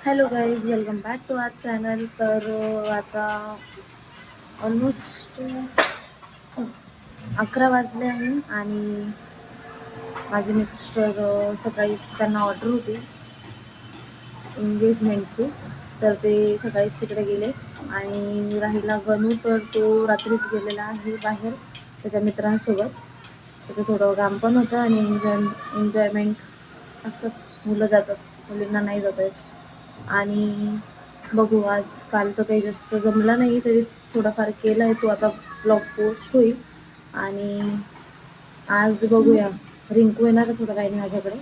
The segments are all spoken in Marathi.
Hello guys, welcome back to our channel. तर आता ऑलमोस्ट 11 वाजले आहे आणि माझे मिस्टर सकाळीच त्यांना ऑर्डर होती एंगेजमेंटची, तर ते सकाळीच तिकडे गेले. आणि राहिला गणू, तर तो रात्रीच गेलेला आहे बाहेर त्याच्या मित्रांसोबत. त्याचं थोडं काम पण होतं आणि एन्जॉयमेंट असतात, मुलं जातात, मुलींना नाही जाता येत. आणि बघू, आज काल तर काही जास्त जमला नाही, तरी थोडाफार केला आहे तो. आता ब्लॉग पोस्ट होईल आणि आज बघूया. रिंकू येणार आहे थोडं काही माझ्याकडे,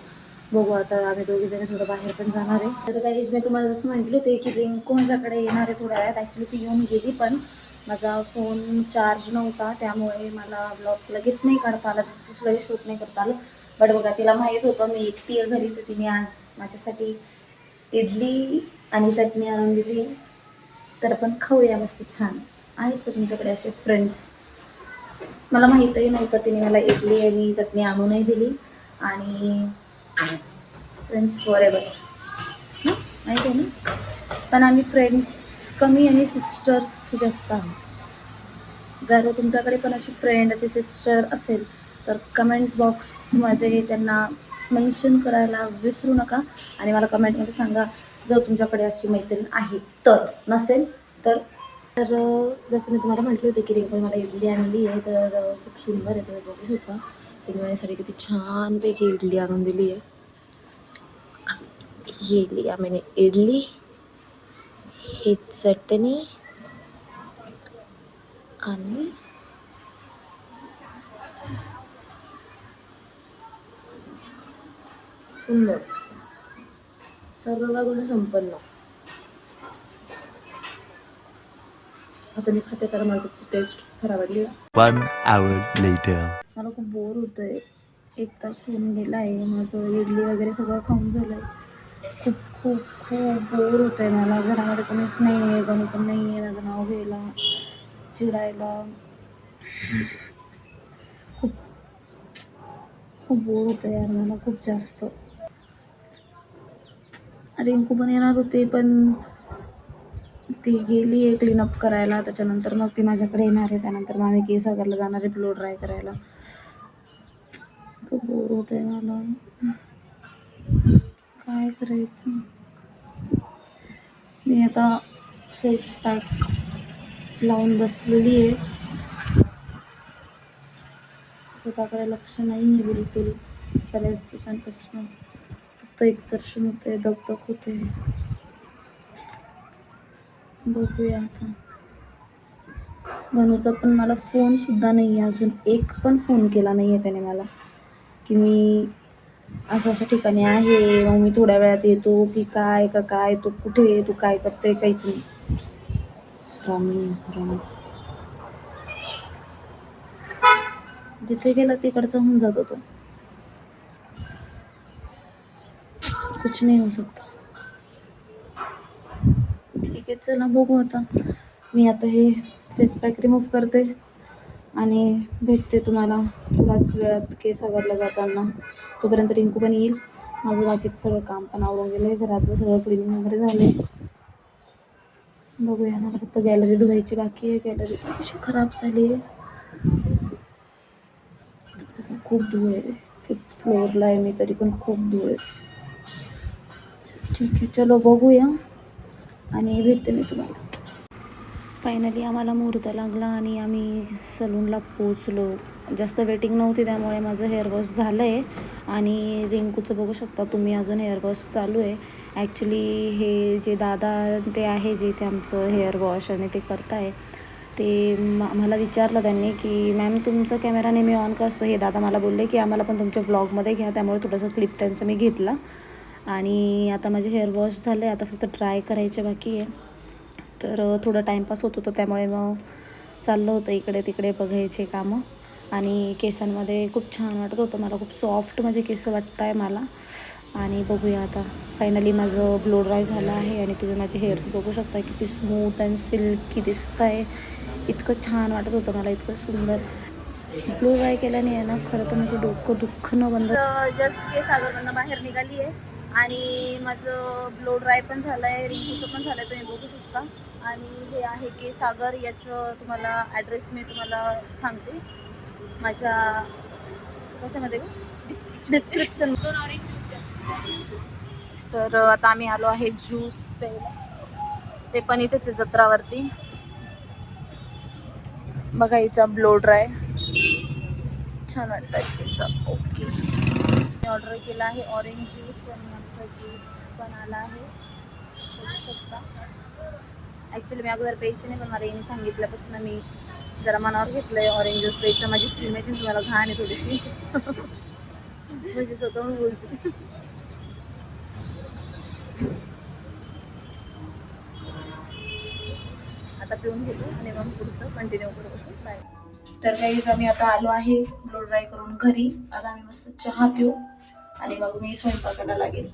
बघू आता. आम्ही दोघी जण थोडं बाहेर पण जाणार आहे. तर काहीच मी तुम्हाला जसं म्हटलं होते की रिंकू माझ्याकडे येणार आहे थोड्या वेळात. ॲक्च्युली ती येऊन गेली, पण माझा फोन चार्ज नव्हता, त्यामुळे मला ब्लॉग लगेच नाही काढता आला, त्याचं लगेच शूट नाही करता आलं. बट बघा, तिला माहीत होतं मी एकटी आहे घरी, तर तिने आज माझ्यासाठी इडली आणि चटणी आणून दिली. तर आपण खाऊया मस्त छान. आहेत का तुमच्याकडे असे फ्रेंड्स? मला माहीतही नव्हतं तिने मला इडली आणि चटणी आणूनही दिली. आणि फ्रेंड्स फॉर एव्हर, माहिती आहे ना. पण आम्ही फ्रेंड्स कमी आणि सिस्टर्स जास्त आहोत. जर तुमच्याकडे पण अशी फ्रेंड, असे सिस्टर असेल तर कमेंट बॉक्समध्ये त्यांना मेन्शन करायला विसरू नका. आणि मला कमेंटमध्ये सांगा जर तुमच्याकडे अशी मैत्रीण आहे. तर नसेल तर तर जसं मी तुम्हाला म्हटले होते की रिंकू मला इडली आणली आहे, तर खूप सुंदर आहे, तुम्ही बघू शकता. तिने माझ्यासाठी किती छानपैकी इडली आणून दिली आहे. ये लिया मैंने इडली, ही चटणी आणि सुंदर, सर्व बाजूने संपन्न. आता मी खाते कारण मला त्याची टेस्ट फार आवडली. 1 hour later. मला खूप बोर होतं आहे. 1 तास होऊन गेला आहे, माझं इडली वगैरे सगळं खाऊन झालं आहे. खूप खूप खूप बोर होतं आहे मला. घरामध्ये कोणीच नाही आहे, गणू पण नाही आहे माझं नाव घ्यायला, चिडायला. खूप खूप बोर होतं आहे यार मला, खूप जास्त. रिंकू पण येणार होते, पण ती गेली आहे क्लीनअप करायला. त्याच्यानंतर मग ती माझ्याकडे येणार आहे. त्यानंतर मग आम्ही केसगरला जाणार आहे ब्लो ड्राय करायला. खूप बोर होत आहे मला, काय करायचं. मी आता फेस पॅक लावून बसलेली आहे. स्वतःकडे लक्ष नाही आहे बिलकुल बऱ्याच दिवसांपासून. फक्त एक्झर्शन होते, दगदग होते. बघूया आता. गणूचा पण मला फोन सुद्धा नाही आहे अजून, एक पण फोन केला नाही आहे त्याने मला की मी अशा अशा ठिकाणी आहे, मग मी थोड्या वेळात येतो की काय का काय, तू कुठे आहे, तू काय करते, काहीच नाही. रामी जिथे गेला तिकडचा होऊन जातो तो. कुछ नाही हो सकता. ठीक आहे, चला बघू आता. मी आता हे फेस पॅक रिमूव्ह करते आणि भेटते तुम्हाला थोड्याच वेळात केसागरला जाताना. तोपर्यंत रिंकू पण येईल. माझं बाकीचं सगळं काम पण आवरून गेलं आहे, घरातलं सगळं क्लिनिंग वगैरे झाले. बघूया, मला फक्त गॅलरी धुवायची बाकी आहे. गॅलरी कशी खराब झाली आहे, खूप धूळ आहे. 5th फ्लोअरला आहे मी, तरी पण खूप धूळ आहे. ठीक आहे, चलो बघूया आणि भेटते मी तुम्हाला. फायनली आम्हाला मुहूर्त लागला आणि आम्ही सलूनला पोचलो. जास्त वेटिंग नव्हती, त्यामुळे माझं हेअर वॉश झालं आहे. आणि रिंकूचं बघू शकता तुम्ही, अजून हेअर वॉश चालू आहे. ॲक्च्युली हे जे दादा ते आहे जे इथे आमचं हेअर वॉश आणि ते करताय, ते मला विचारलं त्यांनी की मॅम तुमचा कॅमेरा नेहमी ऑन का असतो. हे दादा मला बोलले की आम्हाला पण तुमच्या व्लॉगमध्ये घ्या, त्यामुळे थोडंसं क्लिप त्यांचं मी घेतला. आणि आता माझे हेअर वॉश झाले, आता फक्त ट्राय करायचे बाकी आहे. तर थोडं टाईमपास होत होतं, त्यामुळे मग चाललं होतं इकडे तिकडे बघायचे कामं. आणि केसांमध्ये खूप छान वाटत होतं मला, खूप सॉफ्ट माझे केस वाटत आहे मला. आणि बघूया आता. फायनली माझं ब्लो ड्राय झालं आहे आणि तुम्ही माझे हेअर्स बघू शकता किती स्मूथ अँड सिल्की दिसत आहे. इतकं छान वाटत होतं मला, इतकं सुंदर. ब्लो ड्राय केल्याने आहे ना, खरं तर माझं डोकं दुखणं बंद. जस्ट केसागरमधनं बाहेर निघाली आहे आणि माझं ब्लो ड्राय पण झालं आहे, रिंकूचं पण झालं आहे, तुम्ही बघू शकता. आणि हे आहे की सागर, याचं तुम्हाला ॲड्रेस मी तुम्हाला सांगते माझ्या कशामध्ये डिस्क्रिप्शन. तर आता आम्ही आलो आहे ज्यूस प्यायला, ते पण इथेच आहे जत्रावरती. बघा हिचा ब्लो ड्राय छान वाटतात केस. ओके, मी ऑर्डर केला आहे ऑरेंज ज्यूस आणि आमचा ज्यूस पण आला आहे, बघू शकता. ॲक्च्युली मी अगोदर प्यायची नाही, पण मला यांनी सांगितल्यापासून मी जरा मनावर घेतलं आहे ऑरेंज ज्यूस प्यायचं. माझी स्किन माहिती तुम्हाला घाण आहे थोडीशी म्हणजे स्वतःहून बोलते. आता पिऊन घेतो आणि मग पुढचं कंटिन्यू करू. बाय. तर काहीच आम्ही आता आलो आहे ब्लो ड्राय करून घरी. आता आम्ही मस्त चहा पिऊ आणि मग मी स्वयंपाकाला लागेल.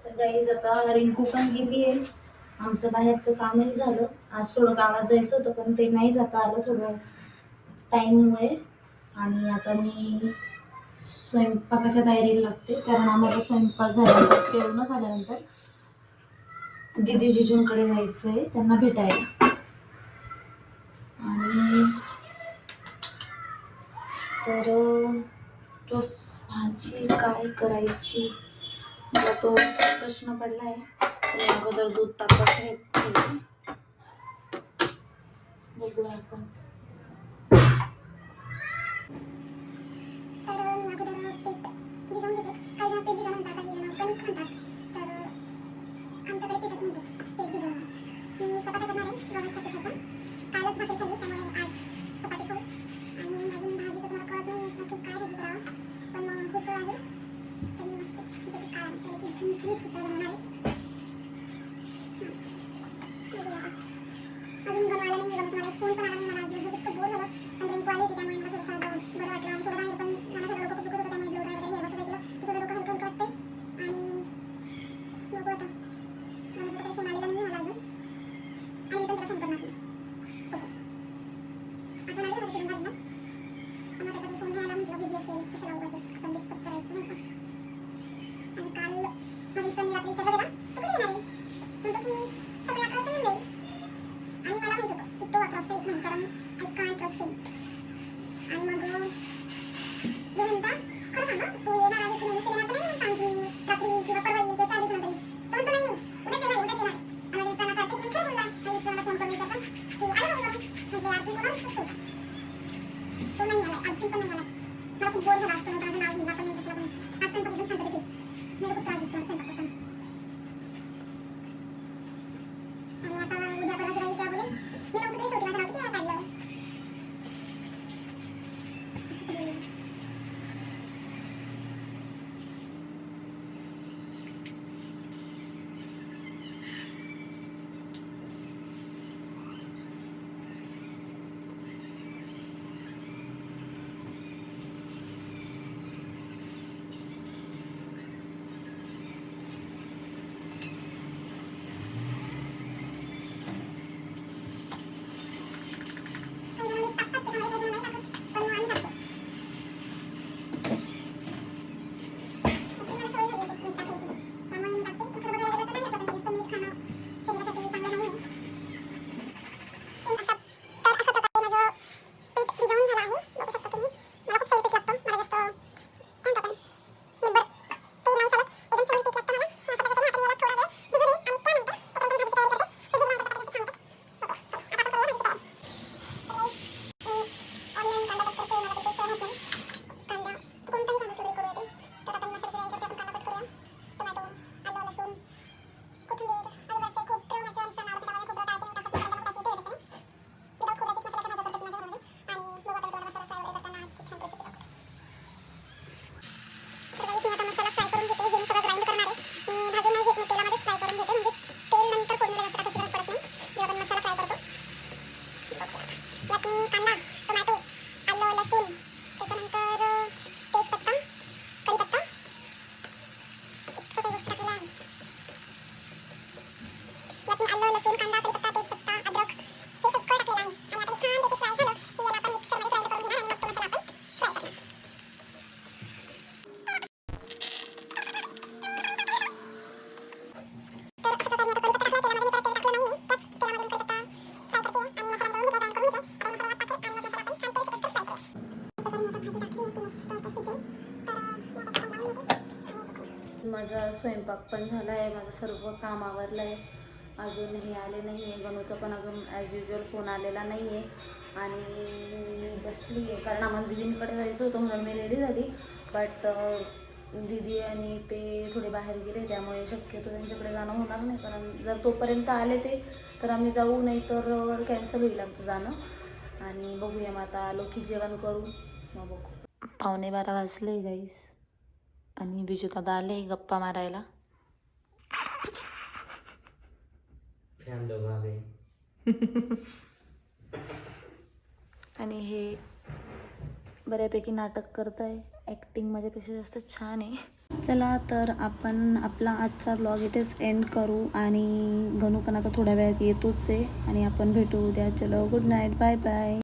तर काहीच आता रिंकू पण गेली आहे, आमचं बाहेरचं कामही झालं. आज थोडं गावात जायचं होतं पण ते नाही जाता आलं थोडं टाईममुळे. आणि आता मी स्वयंपाकाच्या तयारीला लागते, कारण आम्हाला स्वयंपाक झाल्यानंतर, जेवण झाल्यानंतर दीदी जिजूंकडे जायचं आहे त्यांना भेटायला. आणि तर तो भाजी काय करायची मला तो प्रश्न पडला आहे. मी अगोदर दूध तापत घेतले, बघूया आपण. माझा स्वयंपाक पण झाला आहे, माझं सर्व काम आवरलं आहे. अजून हे आले नाही आहे, गणूचा पण अजून ॲज युजल फोन आलेला नाही आहे. आणि मी बसली आहे कारण आम्हाला दिदींकडे जायचं होतं म्हणून मी रेडी झाली. बट दीदी आणि ते थोडे बाहेर गेले, त्यामुळे शक्यतो त्यांच्याकडे जाणं होणार नाही. कारण जर तोपर्यंत आले ते तर आम्ही जाऊ, नाही तर कॅन्सल होईल आमचं जाणं. आणि बघूया मग आता आलो की जेवण करू मग बघू. 11:15 वाजले गाईस आणि बिजू दादा आले गप्पा मारायला. आणि हे बऱ्यापैकी नाटक करत आहे, ॲक्टिंग माझ्यापेक्षा जास्त छान आहे. चला तर आपण आपला आजचा व्लॉग इथेच एंड करू. आणि गणू पण आता थोड्या वेळात येतोच आहे आणि आपण भेटू उद्या. चलो गुड नाईट, बाय बाय.